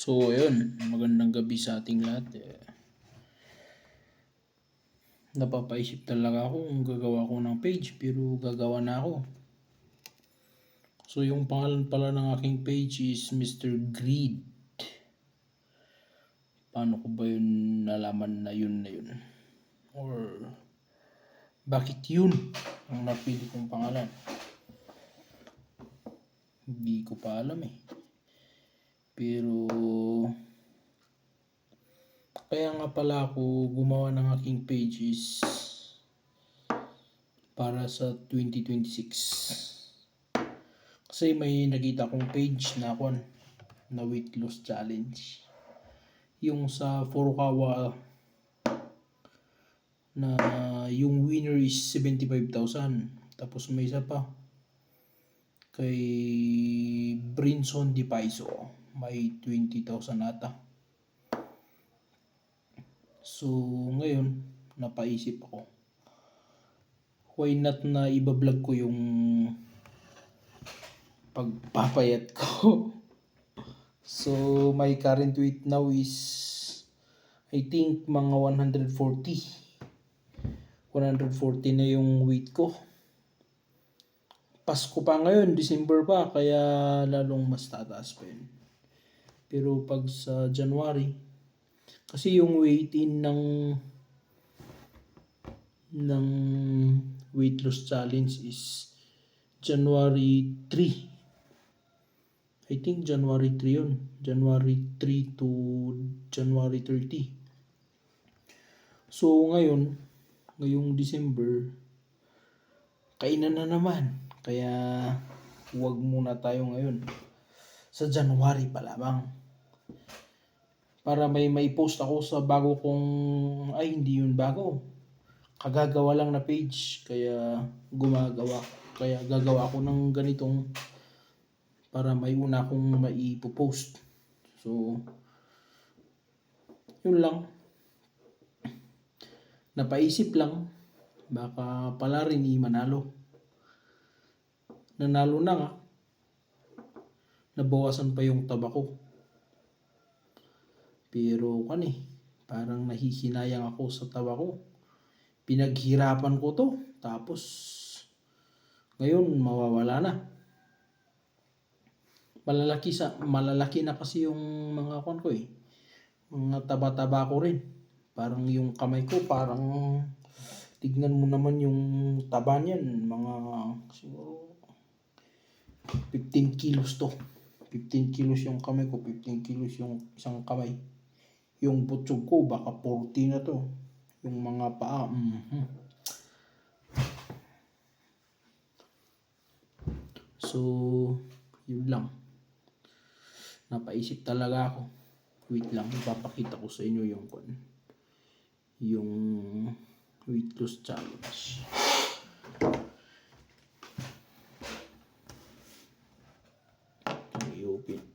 So, ayun, magandang gabi sa ating lahat. Napapaisip talaga ako kung gagawa ko ng page, pero gagawa na ako. So, yung pangalan pala ng aking page is Mr. Greed. Paano ko ba yun nalaman na yun na yun? Or, bakit yun ang napili kong pangalan? Hindi ko pa alam eh. Pero, kaya nga pala ako gumawa ng aking page is para sa 2026. Kasi may nakita kong page na weight loss challenge. Yung sa Furukawa na yung winner is 75,000. Tapos may isa pa kay Brinson Di Paiso may 20,000 ata. So ngayon napaisip ako, why not na iba-vlog ko yung pagpapayat ko. So my current weight now is I think mga 140 na yung weight ko. Pasko pa ngayon, December pa, kaya lalong mas tataas pa yun. Pero pag sa January, kasi yung weight in ng weight loss challenge is January 3. I think January 3 yun. January 3 to January 30. So ngayong December, kainan na naman. Kaya huwag muna tayo ngayon. Sa January pa lamang. Para may post ako sa bago kong, ay hindi yun bago. Kagagawa lang na page. Kaya gagawa ako ng ganitong para may una akong maipopost. So, yun lang. Napaisip lang, baka pala rin manalo. Nanalo na nga. Nabawasan pa yung taba ko. Pero parang nahihinayang ako sa taba ko. Pinaghirapan ko to, tapos ngayon mawawala na. Malalaki na kasi yung mga ko eh. Mga taba-taba ko rin. Parang yung kamay ko, parang tignan mo naman yung taba niyan, mga siguro 15 kilos to. 15 kilos yung kamay ko, 15 kilos yung isang kamay. Yung butsog ko, baka 40 na to. Yung mga paa, So, yun lang. Napaisip talaga ako. Wait lang, ipapakita ko sa inyo yung weight loss challenge.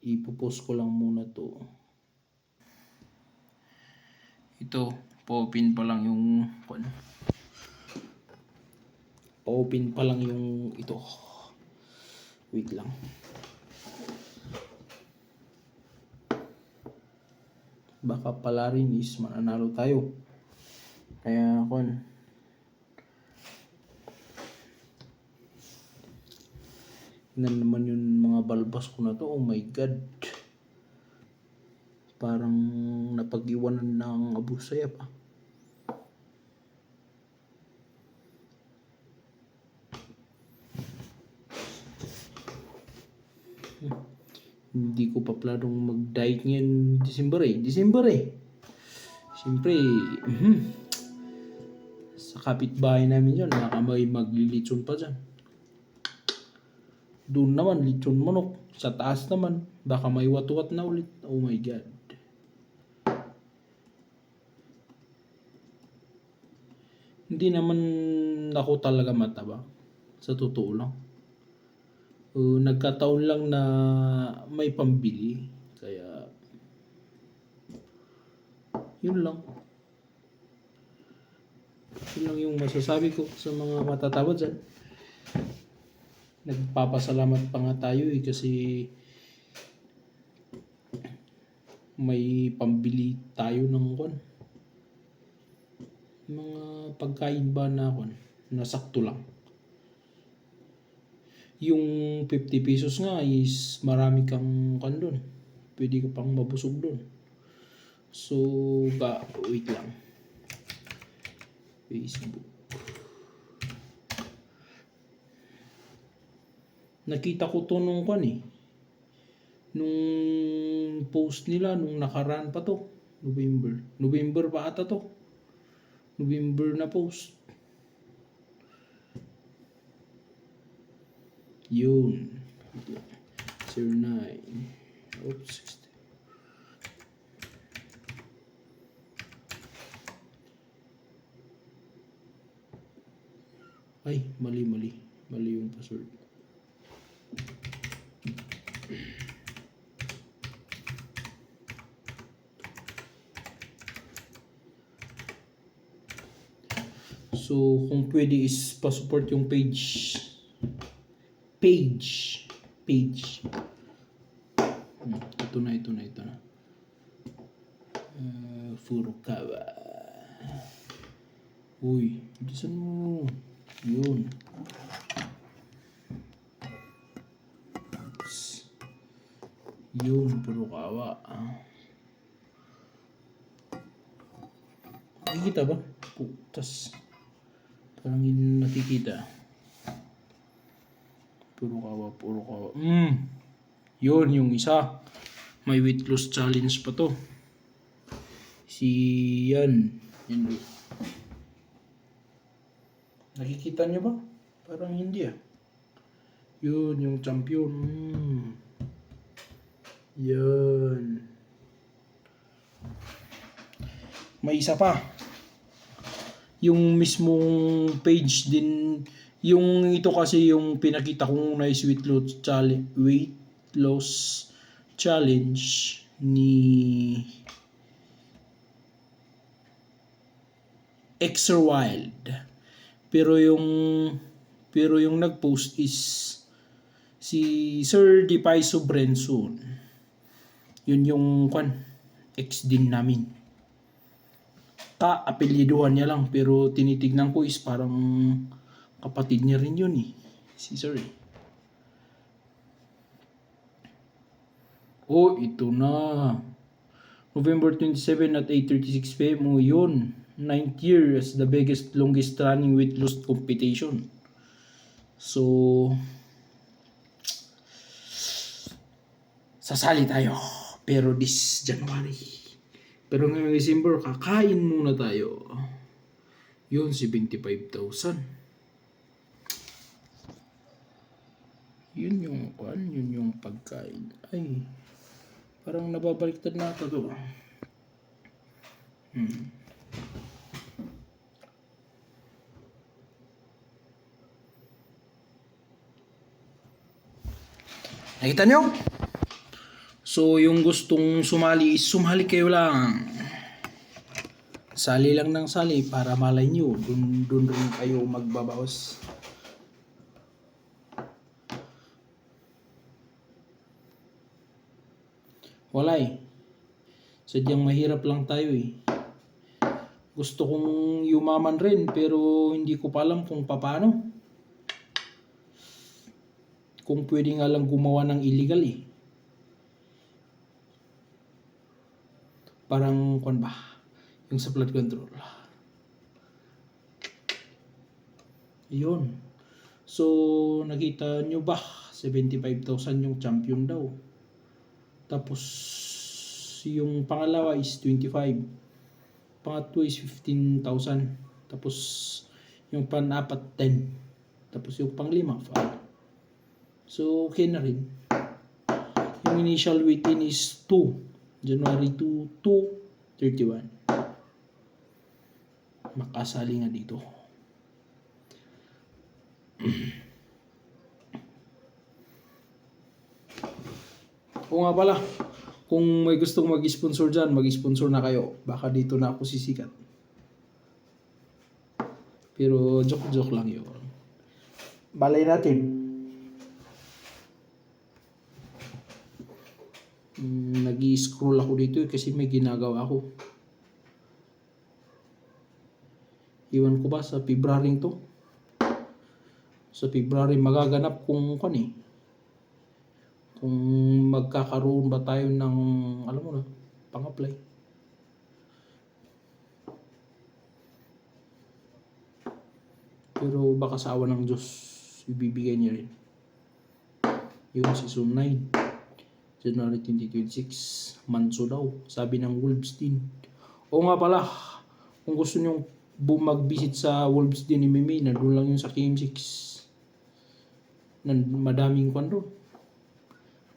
Ipopost ko lang muna to. Ito, pa-open pa lang yung ito. Wait lang. Baka pala rin is mananalo tayo. Kaya naman yung mga balbas ko na to. Oh my God. Parang napag-iwanan ng abusaya pa. Hindi ko pa planong mag-diet ngayon December eh. Siyempre, sa kapitbahay namin yun, baka may maglilitson pa dyan. Doon naman, lechon manok. Sa taas naman, baka may watwat na ulit. Oh my God. Hindi naman ako talaga mataba. Sa totoo lang. Nagkataon lang na may pambili. Kaya, yun lang. Yun lang yung masasabi ko sa mga matataba dyan. Nagpapasalamat pa nga tayo kasi may pambili tayo ng mga pagkain ba na nasakto lang. Yung 50 pesos nga is marami kang doon. Pwede ka pang mabusog doon. So, wait lang. Facebook. Nakita ko to nung nung post nila nung nakaraan pa to. November pa ata to. November na post. Yun. 09. Oops. Ay, mali yung password. So, kung pwede is pa-support yung page. Ito na. Furukawa. Uy, bilisan mo. Yun. Yun, Furukawa. Nakikita ba? Putas. Parang hindi nakikita. Furukawa. Yun, yung isa. May weight loss challenge pa to. Yan. Nakikita niyo ba? Parang hindi Yun, yung champion. Yan. May isa pa. Yung mismong page din, yung ito kasi yung pinakita kong nice weight loss challenge ni Exer Wild. Pero yung nag-post is si Sir Dipaiso Brenson. Yun yung ex din namin. Apelyiduhan niya lang, pero tinitignan ko is parang kapatid niya rin yun si Sir. Oh, ito na. November 27 at 8:36 p.m. Yun. 9th year as the longest running weight loss competition. So, sasali tayo. Pero this January. Pero ngayong December, kakain muna tayo. Yun, 75,000. Yun yung pagkain. Ay, parang nababaliktad na ito. Nakita nyo? So, yung gustong sumali is sumali kayo lang. Sali lang ng sali para malay nyo. Dun rin kayo magbabawas. Wala sadyang mahirap lang tayo Gusto kong yumaman rin pero hindi ko pa alam kung paano. Kung pwede nga lang gumawa ng illegal Parang yung sa flood control. Yun. So, nakita nyo ba? 75,000 yung champion daw. Tapos, yung pangalawa is 25. Pangatlo is 15,000. Tapos, yung pang-apat 10. Tapos, yung pang-lima 5. So, okay na rin. Yung initial weight-in is 2. January 2, 31. Makasali nga dito. O nga pala, kung may gustong mag-sponsor dyan, mag-sponsor na kayo. Baka dito na ako sisikat. Pero joke lang yun. Balay natin. Nag-i-scroll ako dito kasi may ginagawa ako. Iwan ko ba sa February to? Sa February magaganap kung kung magkakaroon ba tayo ng, alam mo na, pang-apply. Pero baka sa awa ng Diyos, ibibigay niya rin. Yung season 9, January 2026, Manso daw, sabi ng Wolves din. O nga pala, kung gusto nyo mag-visit sa Wolves din ni Mimi, nandun lang yung sa KM6. Madaming doon.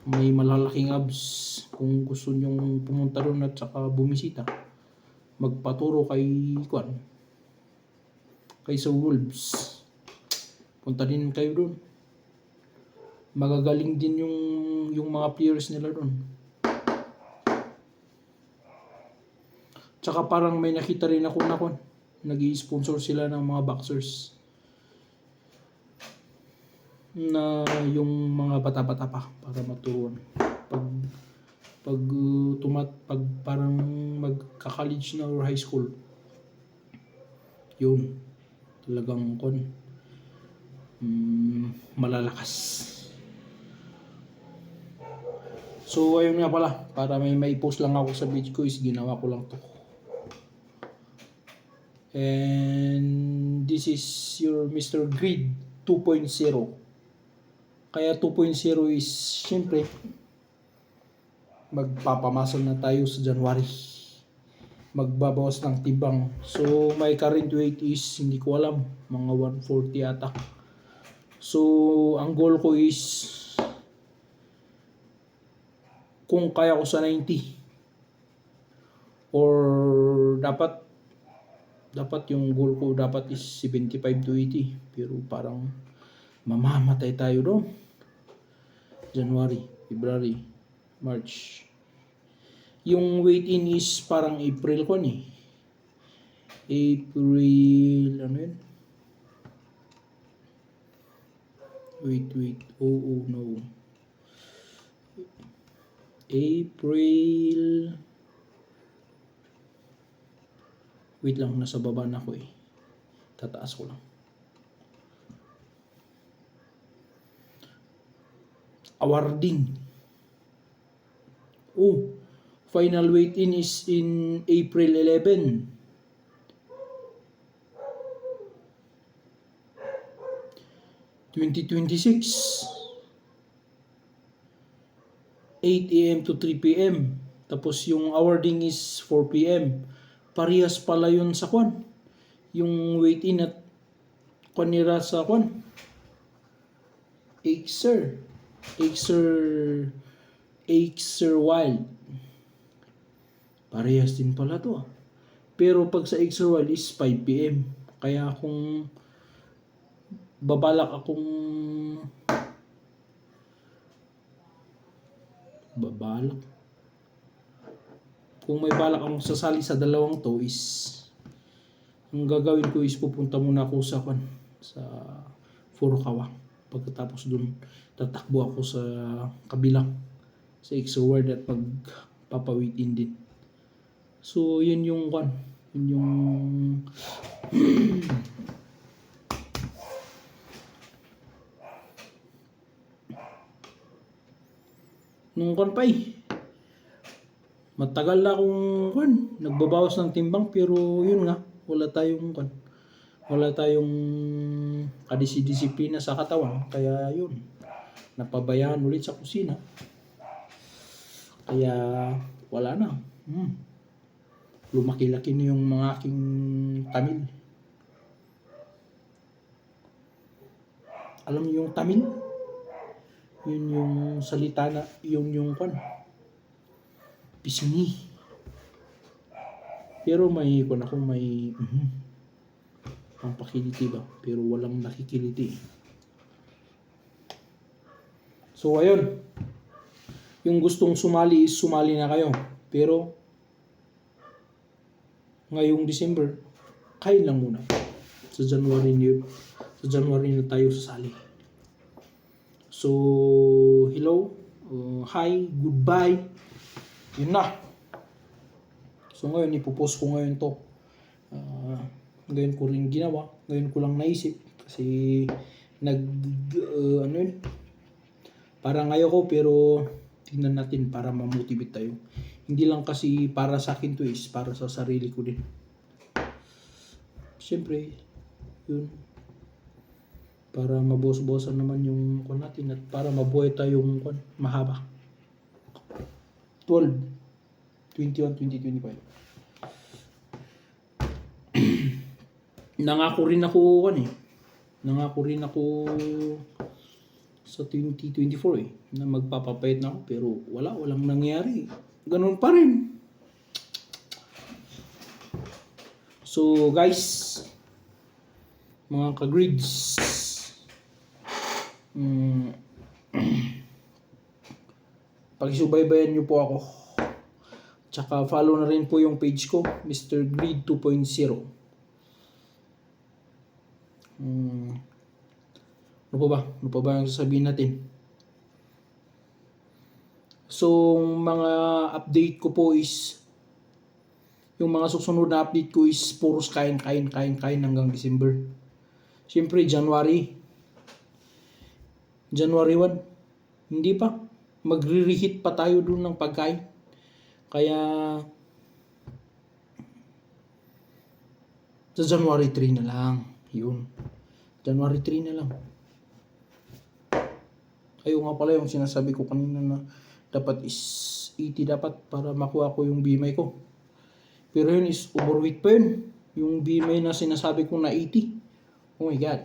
May malalaking abs. Kung gusto nyong pumunta doon at saka bumisita, magpaturo kay sa Wolves. Punta din kayo doon. Magagaling din yung mga players nila doon. Tsaka parang may nakita rin ako na nag-i-sponsor sila ng mga boxers na yung mga bata-bata pa para maturuan. Pag parang magka-college na or high school, yun talagang malalakas. So ayun nga pala, para may post lang ako sa page ko is ginawa ko lang to. And this is your Mr. Grid 2.0. Kaya 2.0 is syempre magpapamasal na tayo sa January. Magbabawas ng timbang. So my current weight is hindi ko alam, mga 140 ata. So ang goal ko is kung kaya ko sa 90 or dapat yung goal ko dapat is 75 to 80, pero parang mamamatay tayo doon. January, February, March. Yung weight in is parang April April, ano yun? Wait. Oh no. April. Wait lang, nasa baba na ako Tataas ko lang. Awarding. Final weight in is in April 11. 2026. 8 AM to 3 PM. Tapos yung awarding is 4 PM. Parehas pala yun sa yung weight in at nira sa Axer Wild. Parehas din pala to. Pero pag sa Axer Wild is 5 PM. Kaya kung babalak kung may balak akong sasali sa dalawang to is ang gagawin ko is pupunta muna ako sa Furukawa. Pagkatapos dun tatakbo ako sa kabilang sa Exoward at pagpapawitin din. So yun yung nung matagal na akong nagbabawas ng timbang, pero yun nga, wala tayong kadisiplina sa katawan, kaya yun, napabayaan ulit sa kusina. Kaya wala na. Lumaki-laki na yung mga aking Tamil. Alam niyo yung Tamil? Yun yung salita na, yung pisngi. Pero may pampakiliti ba? Pero walang nakikiliti. So ayun. Yung gustong sumali is sumali na kayo. Pero ngayong December, kain lang muna. Sa January na tayo sasali. So hello, hi, goodbye. Yun na. So ngayon, ipopost ko ngayon to. Ngayon ko rin ginawa. Ngayon ko lang naisip. Kasi ano yun? Parang ayaw ko pero tingnan natin para ma-motivate tayo. Hindi lang kasi para sa akin to is para sa sarili ko din. Siyempre, yun. Para mabuhos-buhosan naman yung kwan natin at para mabuhay tayong mahaba. 12, 21, 2025. Nangako rin ako sa 2024 na magpapapayat na ako pero walang nangyari. Ganun pa rin. So guys, mga ka-grids, pag-subaybayan nyo po ako. Tsaka follow na rin po yung page ko, Mr. Grid 2.0. Ano pa ba ang sasabihin natin? So, mga update ko po is, yung mga susunod na update ko is puros kain hanggang December. Siyempre, January 1, hindi pa. Magre-reheat pa tayo dun ng pagkain. Kaya, sa January 3 na lang. Yun. January 3 na lang. Ayun nga pala yung sinasabi ko kanina na dapat is 80 dapat para makuha ko yung BMI ko. Pero yun is overweight pa yun. Yung BMI na sinasabi ko na 80. Oh my God.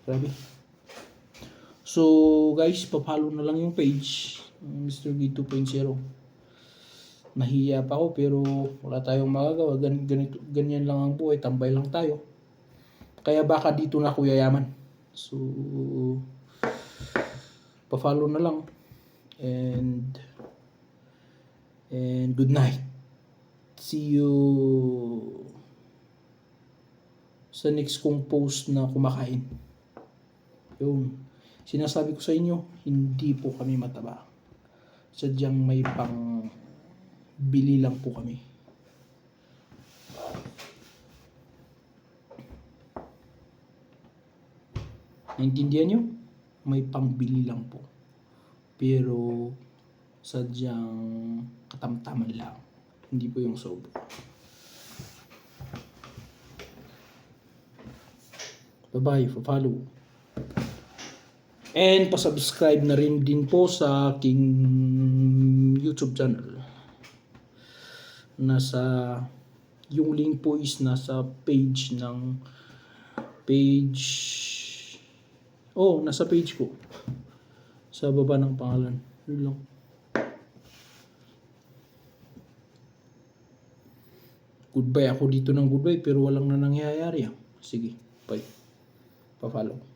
Grabe. So guys, papalo na lang yung page Mr. G 2.0. Nahiya pa ako pero wala tayong magagawa. Ganyan lang ang buhay. Tambay lang tayo. Kaya baka dito na ako yayaman. So, pa-follow na lang. And good night. See you sa next kong post na kumakain. Yun. Sinasabi ko sa inyo, hindi po kami mataba. Sadyang may pang bili lang po kami. Naintindihan nyo? May pangbili lang po. Pero sadyang katamtaman lang. Hindi po yung sobra. Bye-bye, follow. And pa-subscribe na rin din po sa aking YouTube channel. Yung link po is nasa page nasa page ko. Sa baba ng pangalan. Yun lang. Goodbye ako dito ng goodbye pero walang na nangyayari. Sige, bye. Pa-follow.